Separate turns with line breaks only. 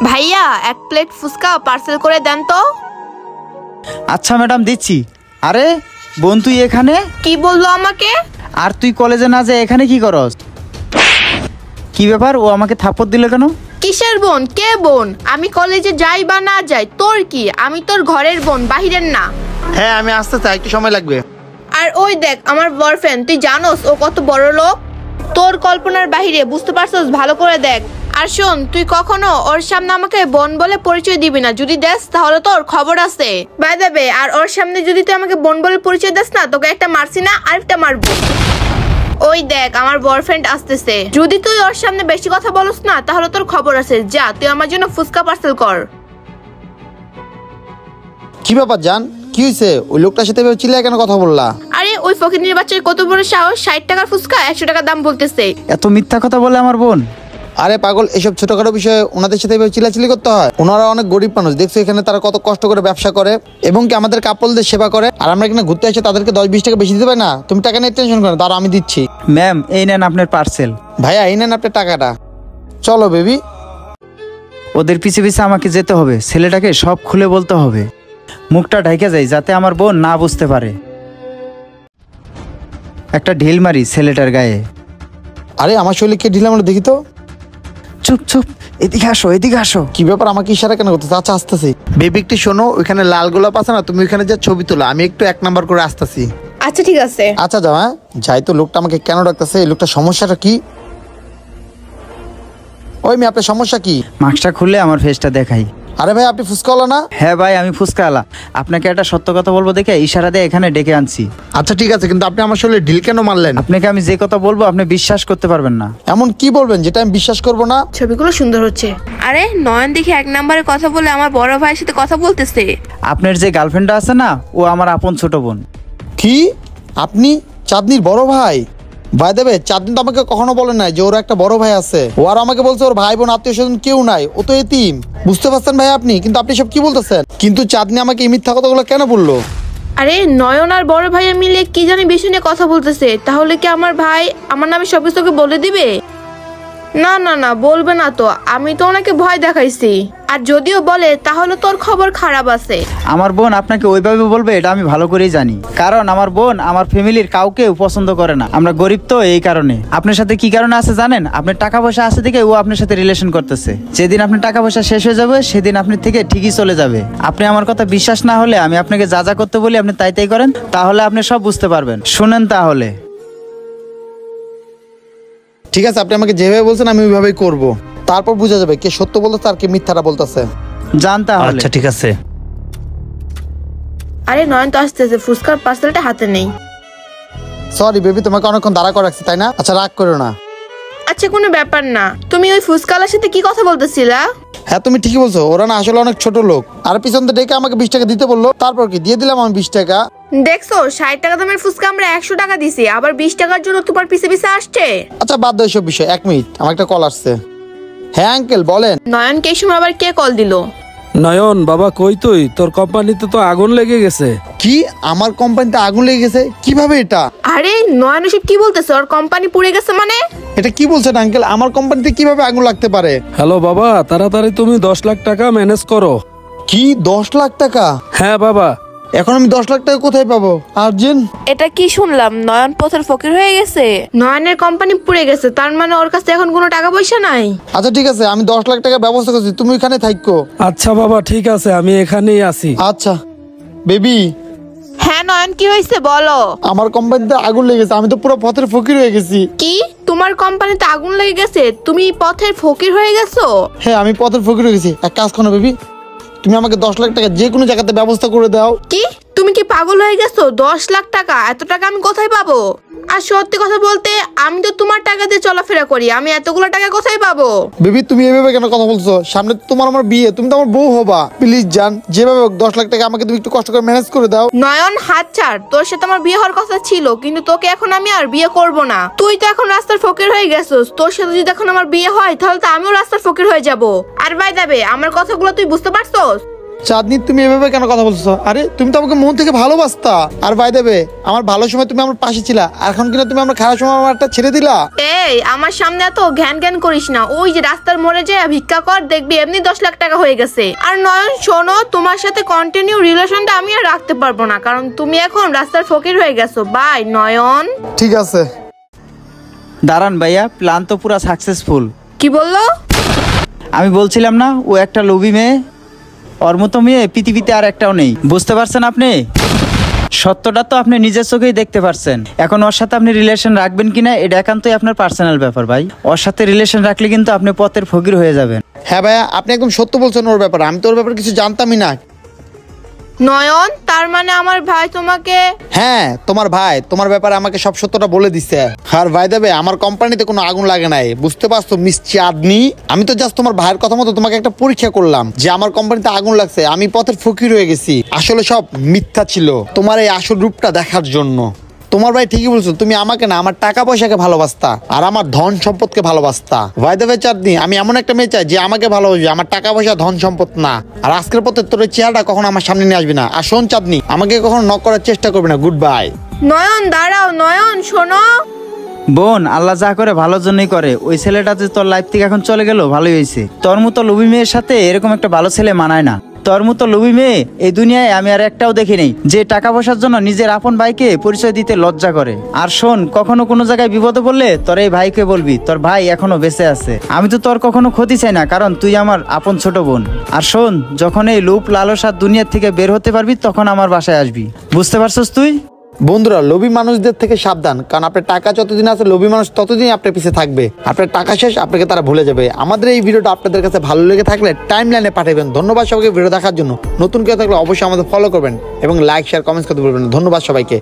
ভাইয়া এক plate fuchka parcel করে দেন তো।
আচ্ছা ম্যাডাম দিচ্ছি। আরে বোন তুই এখানে?
কি বললো আমাকে?
আর তুই কলেজে না যায় এখানে কি করস? কি ব্যাপার, ও আমাকে থাপ্পড় দিল কেন?
কিসের বোন? কে বোন? আমি কলেজে যাই বা না যাই তোর কি? আমি তোর ঘরের বোন, বাহিরের না।
হ্যাঁ আমি আসতে চাই, একটু সময় লাগবে।
আর ওই দেখ আমার বয়ফ্রেন্ড, তুই জানোস ও কত বড় লোক? তোর কল্পনার বাহিরে, বুঝতে পারছস? ভালো করে দেখ। আর শোন, তুই কখনো ওর সামনে আমাকে বোন বলে পরিচয় দিবি না, যদি দেস তাহলে তোর খবর আছে। বাই দ্য ওয়ে, আর ওর সামনে যদি তুই আমাকে বোন বলে পরিচয় দিস না, তোকে একটা মারছি না, আরেকটা মারবো। ওই দেখ আমার বয়ফ্রেন্ড আসতেছে, যদি তুই ওর সামনে বেশি কথা বলস না তাহলে তোর খবর আছে। যা, তুই আমার জন্য ফুচকা পার্সেল কর।
কি ব্যাপার জান, কি হয়েছে? ওই লোকটার সাথে চিল্লায় কেন কথা বললা?
আরে ওই ফকিনীর বাচ্চার কত বড় সাহস, 60 টাকার ফুচকা 100 টাকা দাম বলতেছে।
এত মিথ্যা কথা বলে আমার বোন?
আরে পাগল, এসব ছোটখাটো বিষয়ে ওনাদের সাথে চিল্লাচিল্লি করতে হয়? ওনারা অনেক গরিব মানুষ, দেখছো এখানে তারা কত কষ্ট করে ব্যবসা করে এবং কি আমাদের কাপলদের সেবা করে, আর আমরা এখানে ঘুরতে এসে তাদেরকে 10-20 টাকা বেশি দিতে পারি না? তুমি টাকা নিয়ে টেনশন করো, তার আমি দিচ্ছি।
ম্যাম এই নেন আপনার পার্সেল।
ভাইয়া এই নেন আপনার টাকাটা। চলো বেবি।
ওদের পিছে পিছে আমাকে যেতে হবে, ছেলেটাকে সব খুলে বলতে হবে, মুখটা ঢাইকে যায় যাতে আমার বোন না বুঝতে পারে। একটা ঢিল মারি ছেলেটার গায়ে।
আরে আমার শরীরে কে ঢিলা, আমরা দেখি তো।
চুপ চুপ, এদিকে আসো এদিকে আসো।
কি ব্যাপার, আমাকে ইশারা কেন করতেছে? আচ্ছা আসতেছি। বেবি একটু শোনো, ওইখানে লাল গোলাপ আছে না, তুমি ওইখানে যা ছবি তোলো, আমি একটু 1 নাম্বার করে আসতেছি।
আচ্ছা ঠিক আছে।
আচ্ছা যাও। হ্যাঁ যাই তো। লোকটা আমাকে কেন ডাকতেছে? এই লোকটা সমস্যাটা কি? ওই মেয়ে, আপনার সমস্যা কি?
মাস্কটা খুলে আমার ফেসটা দেখাই।
আরে ভাই আপনি ফুচকাওয়ালা না?
হ্যাঁ ভাই আমি ফুচকাওয়ালা। আপনাকে একটা সত্য কথা বলবো দেখে ইশারা দিয়ে এখানে ডেকে আনছি।
আচ্ছা ঠিক আছে, কিন্তু আপনি আমার শরীরে ঢিল কেন মারলেন?
আপনাকে আমি যে কথা বলবো আপনি বিশ্বাস করতে পারবেন না।
এমন কি বলবেন যেটা আমি বিশ্বাস করব না?
ছবিগুলো সুন্দর হচ্ছে। আরে নয়ন দেখি 1 নাম্বারে কথা বলে আমার বড় ভাইয়ের সাথে কথা বলতেছে।
আপনার যে গার্লফ্রেন্ডটা আছে না, ও আমার আপন ছোট বোন।
কি? আপনি চাঁদনির বড় ভাই? ভাই দেবে, চাঁদনি তো আমাকে কখনো বলে নাই যে ওর একটা বড় ভাই আছে। ও আর আমাকে বলছে ওর ভাই বোন আত্মীয় স্বজন কেউ নাই, ও তো এতিম। বুঝতে পারছেন ভাই আপনি? কিন্তু আপনি সব কি বলতেছেন? কিন্তু চাঁদনি আমাকে এই মিথ্যা কথাগুলো কেন বললো?
আরে নয়ন আর বড় ভাইয়া মিলে কি জানি বিষয় নিয়ে কথা বলতেছে। তাহলে কি আমার ভাই আমার নামে সবকিছুকে বলে দিবে? না না না, বলবে না তো। আমি তো ওনাকে ভয় দেখাইছি, আর যদিও বলে তাহলে তোর খবর খারাপ আছে।
আমার বোন আপনাকে ওইভাবে বলবে এটা আমি ভালো করেই জানি, কারণ আমার বোন আমার ফ্যামিলির কাউকেও পছন্দ করে না। আমরা গরিব তো, এই কারণে। আপনার সাথে কি কারণে আছে জানেন? আপনার টাকা পয়সা আছে দেখে ও আপনার সাথে রিলেশন করতেছে। যেদিন আপনার টাকা পয়সা শেষ হয়ে যাবে সেদিন আপনার থেকে ঠিকই চলে যাবে। আপনি আমার কথা বিশ্বাস না হলে আমি আপনাকে যা যা করতে বলি আপনি তাই তাই করেন, তাহলে আপনি সব বুঝতে পারবেন। শুনেন তাহলে।
ঠিক আছে, আপনি আমাকে যেভাবে বলছেন আমি ওইভাবেই করব, তারপর বোঝা যাবে কে সত্য বলতেছে আর কে মিথ্যাটা বলতেছে।
জানতে হবে।
আচ্ছা ঠিক আছে।
আরে নয়ন তো আসতেছে, ফুচকার পার্সেলটা হাতে নেই।
সরি বেবি, তোমাকে অনেকক্ষণ দাঁড়া করে রাখছি তাই না? আচ্ছা রাগ করো না।
আচ্ছা কোনো ব্যাপার না। তুমি ওই ফুচকালার সাথে কি কথা বলতেছিলা?
হ্যাঁ তুমি ঠিকই বলছো, ওরা না আসলে অনেক ছোট লোক। আর পিছন থেকে ডেকে আমাকে 20 টাকা দিতে বললো, তারপর কি দিয়ে দিলাম আমি 20 টাকা।
দেখছো 60 টাকা দামের ফুচকা আমরা 100 টাকা দিছি, আবার 20 টাকার জন্য তোমার পিছে পিছে আসছে।
আচ্ছা বাদ দাও এসব বিষয়, 1 মিনিট, আমার একটা কল আসছে। হ্যাঁ আঙ্কেল বলেন।
নয়নকে এই সময় আবার কে কল দিলো?
নয়ন বাবা, কই তুই? তোর কোম্পানিতে তো আগুন লেগে গেছে।
কি? আমার কোম্পানিতে আগুন লেগে গেছে? কিভাবে এটা?
আরে নয়ন এসব কি বলতেছে? ওর কোম্পানি পুড়ে গেছে মানে?
এটা কি বলছেন আঙ্কেল? আমার কোম্পানিতে কিভাবে আগুন লাগতে পারে?
হ্যালো বাবা, তাড়াতাড়ি তুমি 10 লাখ টাকা ম্যানেজ করো।
কি 10 লাখ টাকা?
হ্যাঁ বাবা।
এখন আমি 10 লাখ টাকা কোথায় পাবো আর্জেন্ট?
এটা কি শুনলাম? নয়ন পথের ফকির হয়ে গেছে। নয়নের কোম্পানি পুড়ে গেছে, তার মানে ওর কাছে এখন কোনো টাকা পয়সা নাই।
আচ্ছা ঠিক আছে, আমি 10 লাখ টাকা ব্যবস্থা করছি, তুমি এখানে থাকো।
আচ্ছা বাবা ঠিক আছে, আমি এখানেই আছি।
আচ্ছা বেবি।
হ্যাঁ নয়ন, কি হয়েছে বলো?
আমার কোম্পানিতে আগুন লেগেছে, আমি তো পুরো পথের ফকির হয়ে গেছি।
কি? তোমার কোম্পানিতে আগুন লেগে গেছে? তুমি পথের ফকির হয়ে গেছো?
হ্যাঁ আমি পথের ফকির হয়ে গেছি। এক কাজ করো বেবি, তুমি আমাকে 10 লাখ টাকা যে কোনো জায়গাতে ব্যবস্থা করে দাও।
কি? তুমি কি পাগল হয়ে গেছো? 10 লাখ টাকা? এত টাকা আমি কোথায় পাবো? আর সত্যি কথা বলতে আমি তো তোমার টাকা দিয়ে চলাফেরা করি, আমি এতগুলো টাকা কোথায় পাবো?
বেবি তুমি এভাবে কেন কথা বলছো? সামনে তো তোমার আমার বিয়ে, তুমি তো আমার বউ হবা। প্লিজ জান, যেভাবে 10 লাখ টাকা আমাকে তুমি একটু কষ্ট করে ম্যানেজ করে দাও।
নয়ন হাত ছাড়, তোর সাথে আমার বিয়ে হওয়ার কথা ছিল, কিন্তু তোকে এখন আমি আর বিয়ে করব না। তুই তো এখন রাস্তার ফকির হয়ে গেছিস, তোর সাথে যদি এখন আমার বিয়ে হয় তাহলে তো আমিও রাস্তার ফকির হয়ে যাব। আর বাই দ্য ওয়ে, আমার কথাগুলো তুই বুঝতে পারছস?
চাঁদনি তুমি এভাবে কেন কথা বলছো? আরে তুমি তো আমাকে মন থেকে ভালোবাসতা। আর বাই দেবে আমার ভালো সময় তুমি আমার পাশে ছিলা, আর এখন কিনা তুমি আমার খারাপ সময় আমারটা ছেড়ে দিলা।
এই আমার সামনে এত ঘ্যান ঘ্যান করিস না। ওই যে রাস্তার মোড়ে যায় ভিক্ষা কর, দেখবি এমনি 10 লাখ টাকা হয়ে গেছে। আর নয়ন শোনো, তোমার সাথে কন্টিনিউ রিলেশনটা আমি আর রাখতে পারবো না, কারণ তুমি এখন রাস্তার ফকির হয়ে গেছো। বাই নয়ন।
ঠিক আছে।
দাঁড়ান ভাইয়া, প্ল্যান তো পুরো সাকসেসফুল।
কি বললো?
আমি বলছিলাম না ও একটা লোভী মেয়ে, ওর মতো মেয়ে পৃথিবীতে আর একটাও নেই। বুঝতে পারছেন আপনি? সত্যটা তো আপনি নিজের চোখেই দেখতে পারছেন। এখন ওর সাথে আপনি রিলেশন রাখবেন কিনা এটা একান্তই আপনার পার্সোনাল ব্যাপার ভাই। ওর সাথে রিলেশন রাখলে কিন্তু আপনি পথের ফকির হয়ে যাবেন।
হ্যাঁ ভাইয়া, আপনি একদম সত্য বলছেন ওর ব্যাপারে। আমি তো ওর ব্যাপারে কিছু জানতামই না।
নয়ন, তার মানে আমার ভাই তোমাকে?
হ্যাঁ, তোমার ভাই তোমার ব্যাপারে আমাকে সব সত্যটা বলে দিচ্ছে। আর ভাই দেবে আমার কোম্পানিতে কোনো আগুন লাগে নাই, বুঝতে পারছো মিস চাঁদনি? আমি তো জাস্ট তোমার ভাইয়ের কথা মতো তোমাকে একটা পরীক্ষা করলাম যে আমার কোম্পানিতে আগুন লাগছে, আমি পথের ফকির হয়ে গেছি। আসলে সব মিথ্যা ছিল তোমার এই আসল রূপটা দেখার জন্য। তোমার ভাই ঠিকই বলছো, তুমি আমাকে না আমার টাকা পয়সাকে ভালোবাসতা আর আমার ধন সম্পদকে ভালোবাসতা। ভাই দেবে চাঁদনি, আমি এমন একটা মেয়ে চাই যে আমাকে ভালোবাসবে, আমার টাকা পয়সা ধন সম্পদ না। আর আজকের পথে তোর চেহারাটা কখনো আমার সামনে নিয়ে আসবি না। আর শোন চাঁদনি, আমাকে কখনো নক করার চেষ্টা করবি না। Good bye.
নয়ন দাঁড়াও, নয়ন শোনো।
বোন, আল্লাহ যা করে ভালোর জন্যই করে। ওই ছেলেটা যে তোর লাইফ থেকে এখন চলে গেল ভালোই হয়েছে। তোর মতো লোভী মেয়ের সাথে এরকম একটা ভালো ছেলে মানায় না। তোর মতো লোভী মেয়ে এই দুনিয়ায় আমি আর একটাও দেখি নেই, যে টাকা পয়সার জন্য নিজের আপন ভাইকে পরিচয় দিতে লজ্জা করে। আর শোন, কখনো কোনো জায়গায় বিপদে পড়লে তোর এই ভাইকে বলবি তোর ভাই এখনো বেঁচে আছে। আমি তো তোর কখনো ক্ষতি চাই না, কারণ তুই আমার আপন ছোট বোন। আর শোন, যখন এই লোভ লালসার দুনিয়ার থেকে বের হতে পারবি তখন আমার বাসায় আসবি। বুঝতে পারছস তুই?
বন্ধুরা, লোভী মানুষদের থেকে সাবধান, কারণ আপনার টাকা যতদিন আছে লোভী মানুষ ততদিন আপনার পিছে থাকবে। আপনার টাকা শেষ, আপনাকে তারা ভুলে যাবে। আমাদের এই ভিডিওটা আপনাদের কাছে ভালো লেগে থাকলে টাইম লাইনে পাঠাবেন। ধন্যবাদ সবাইকে ভিডিও দেখার জন্য। নতুন কেউ থাকলে অবশ্যই আমাদের ফলো করবেন এবং লাইক শেয়ার কমেন্টস করতে বলবেন। ধন্যবাদ সবাইকে।